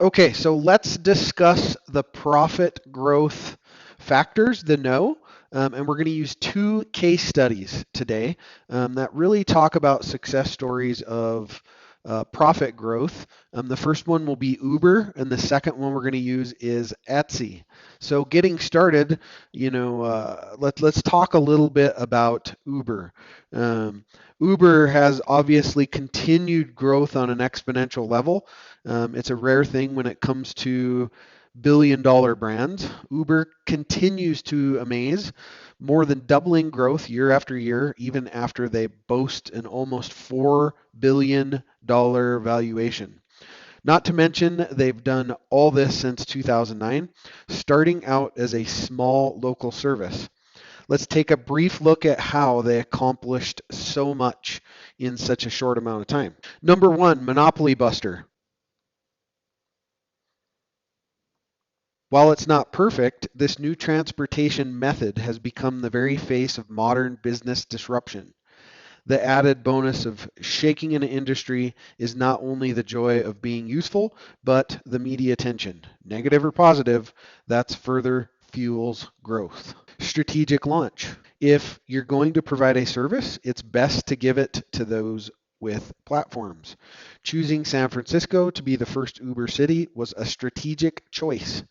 Okay, so let's discuss the profit growth factors, the no. And we're going to use two case studies today that really talk about success stories of profit growth. The first one will be Uber, and the second one we're going to use is Etsy. So, getting started, let's talk a little bit about Uber. Um, Uber has obviously continued growth on an exponential level. It's a rare thing when it comes to billion-dollar brands. Uber continues to amaze, more than doubling growth year after year, even after they boast an almost $4 billion valuation. Not to mention, they've done all this since 2009, starting out as a small local service. Let's take a brief look at how they accomplished so much in such a short amount of time. Number one, Monopoly Buster. While it's not perfect, this new transportation method has become the very face of modern business disruption. The added bonus of shaking an industry is not only the joy of being useful, but the media attention. Negative or positive, that's further fuels growth. Strategic launch. If you're going to provide a service, it's best to give it to those with platforms. Choosing San Francisco to be the first Uber city was a strategic choice,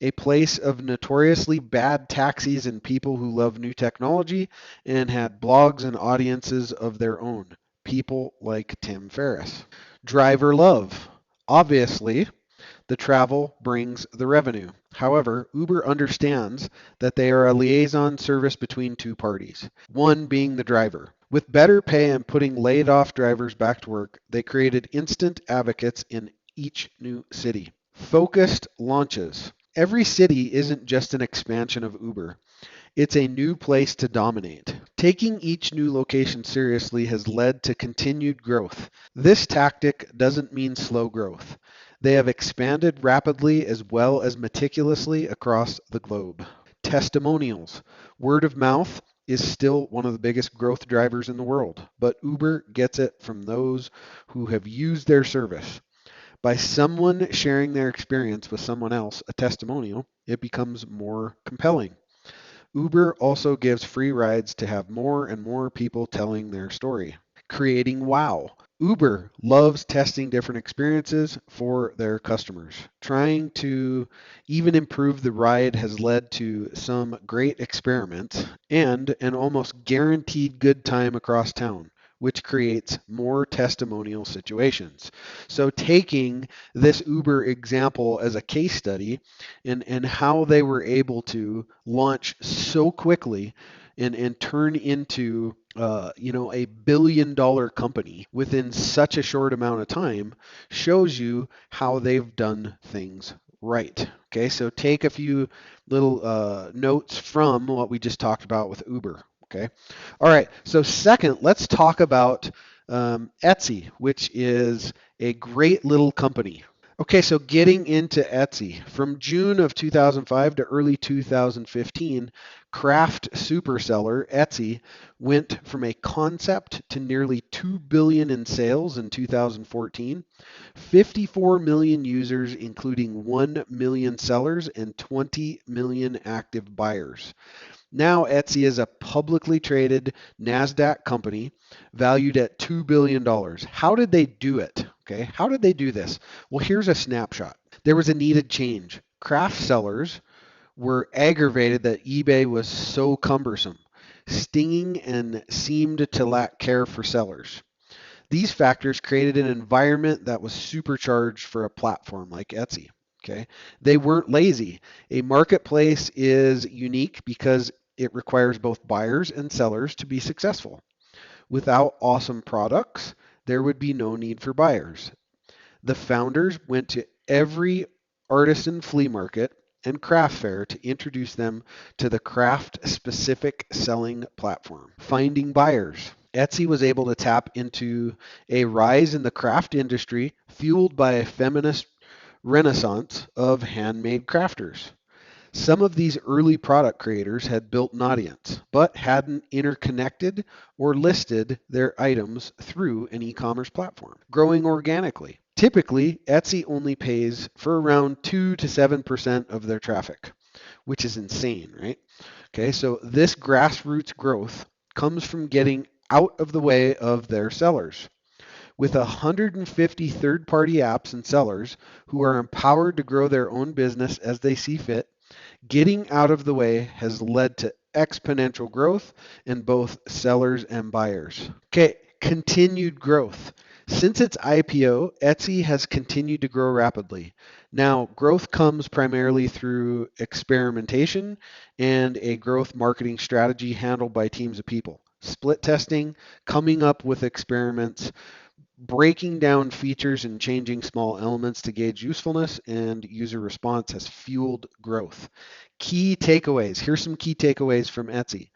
a place of notoriously bad taxis and people who love new technology and had blogs and audiences of their own. People like Tim Ferriss. Driver love. Obviously, the travel brings the revenue. However, Uber understands that they are a liaison service between two parties, one being the driver. With better pay and putting laid off drivers back to work, they created instant advocates in each new city. Focused launches. Every city isn't just an expansion of Uber. It's a new place to dominate. Taking each new location seriously has led to continued growth. This tactic doesn't mean slow growth. They have expanded rapidly as well as meticulously across the globe. Testimonials. Word of mouth is still one of the biggest growth drivers in the world, but Uber gets it from those who have used their service. By someone sharing their experience with someone else, a testimonial, it becomes more compelling. Uber also gives free rides to have more and more people telling their story. Creating wow. Uber loves testing different experiences for their customers. Trying to even improve the ride has led to some great experiments and an almost guaranteed good time across town, which creates more testimonial situations. So, taking this Uber example as a case study and how they were able to launch so quickly and turn into a billion-dollar company within such a short amount of time shows you how they've done things right. Okay, so take a few little notes from what we just talked about with Uber. Okay, all right. So second, let's talk about Etsy, which is a great little company. Okay, so getting into Etsy. From June of 2005 to early 2015, craft superseller Etsy went from a concept to nearly 2 billion in sales in 2014, 54 million users including 1 million sellers and 20 million active buyers. Now Etsy is a publicly traded NASDAQ company valued at $2 billion. How did they do it? Okay, how did they do this? Well, here's a snapshot. There was a needed change. Craft sellers were aggravated that eBay was so cumbersome, stinging, and seemed to lack care for sellers. These factors created an environment that was supercharged for a platform like Etsy. Okay, they weren't lazy. A marketplace is unique because it requires both buyers and sellers to be successful. Without awesome products, there would be no need for buyers. The founders went to every artisan flea market and craft fair to introduce them to the craft specific selling platform. Finding buyers. Etsy was able to tap into a rise in the craft industry fueled by a feminist renaissance of handmade crafters. Some of these early product creators had built an audience, but hadn't interconnected or listed their items through an e commerce platform. Growing organically. Typically, Etsy only pays for around 2 to 7% of their traffic, which is insane, right? Okay, so this grassroots growth comes from getting out of the way of their sellers. With 150 third-party apps and sellers who are empowered to grow their own business as they see fit, getting out of the way has led to exponential growth in both sellers and buyers. Okay, continued growth. Since its IPO, Etsy has continued to grow rapidly. Now, growth comes primarily through experimentation and a growth marketing strategy handled by teams of people. Split testing, coming up with experiments, breaking down features and changing small elements to gauge usefulness and user response has fueled growth. Key takeaways. Here's some key takeaways from Etsy.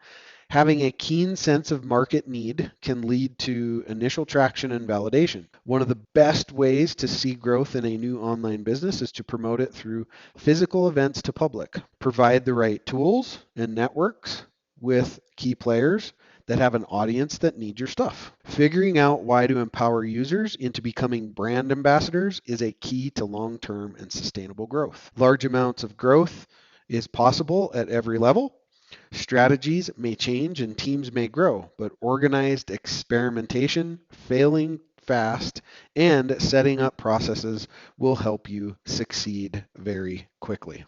Having a keen sense of market need can lead to initial traction and validation. One of the best ways to see growth in a new online business is to promote it through physical events to public. Provide the right tools and networks with key players that have an audience that needs your stuff. Figuring out why to empower users into becoming brand ambassadors is a key to long-term and sustainable growth. Large amounts of growth is possible at every level. Strategies may change and teams may grow, but organized experimentation, failing fast, and setting up processes will help you succeed very quickly,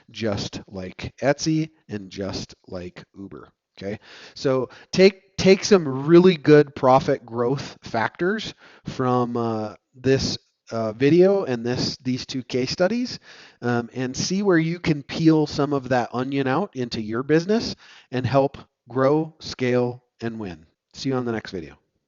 just like Etsy and just like Uber. Okay, so take some really good profit growth factors from this video and these two case studies, and see where you can peel some of that onion out into your business and help grow, scale, and win. See you on the next video.